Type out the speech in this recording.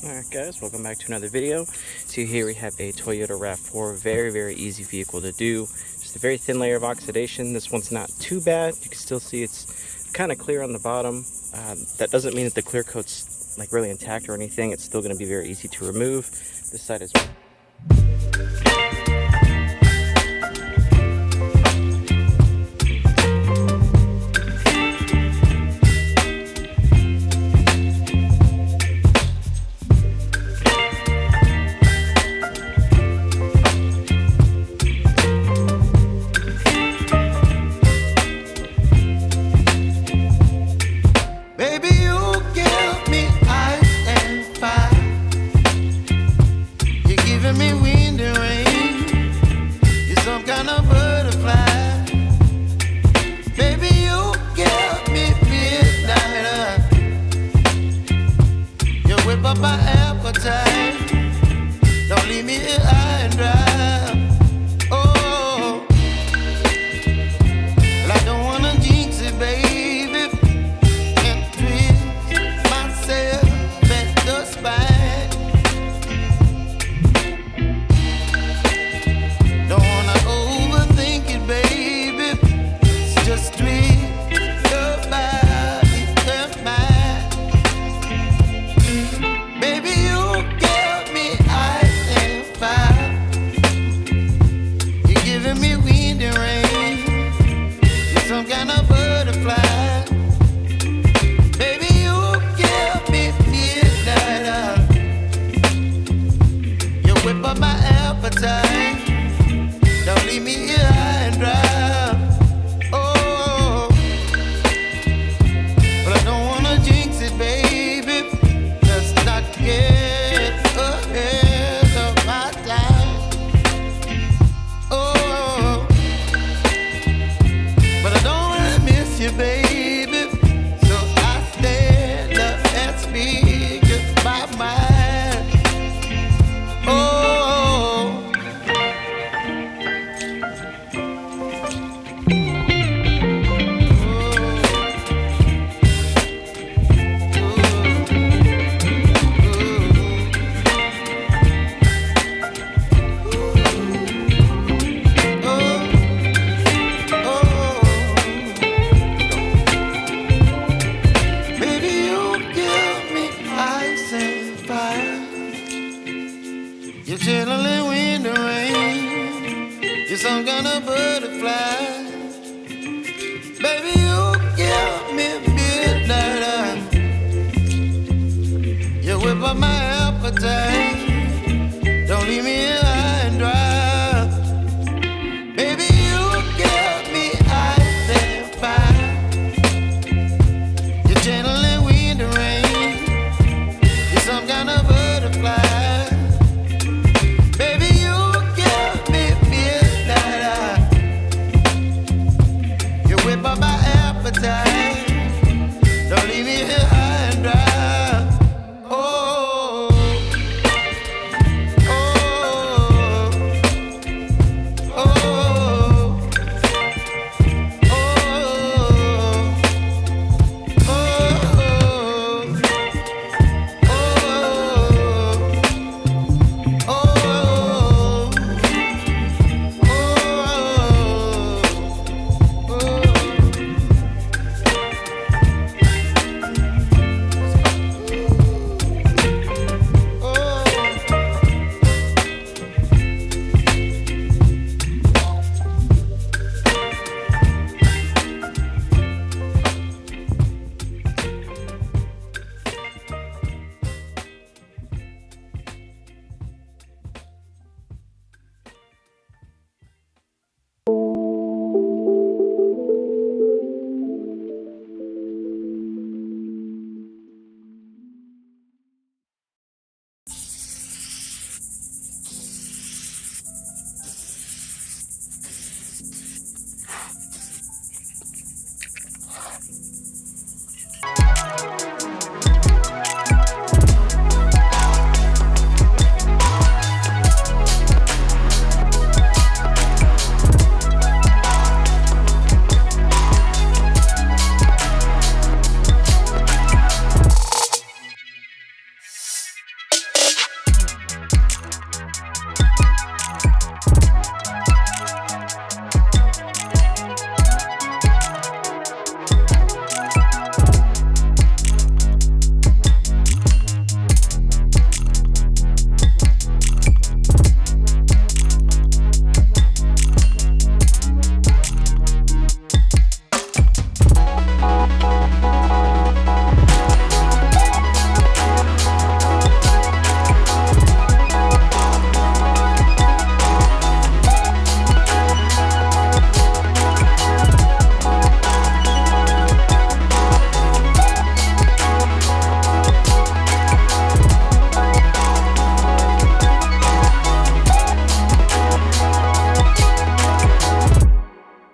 Alright guys, welcome back to another video. So here we have a Toyota Rav4, very easy vehicle to do. Just a very thin layer of oxidation. This one's not too bad. You can still see it's kind of clear on the bottom. That doesn't mean that the clear coat's like really intact or anything. It's still going to be very easy to remove. This side is up my appetite. Don't leave me here high and dry. Oh, well, I don't wanna jinx it, baby, and twist myself at the spine. Don't wanna overthink it, baby. It's just twist your body and mine. But my appetite, don't leave me here high and dry. Oh, but I don't wanna jinx it, baby. Let's not get ahead of my time. Oh, but I don't wanna miss you, baby. So I stand up and speak just my mind. You're chilling in the rain. You're some kind of butterfly. Baby, you give me midnight. You whip up my appetite. Don't leave me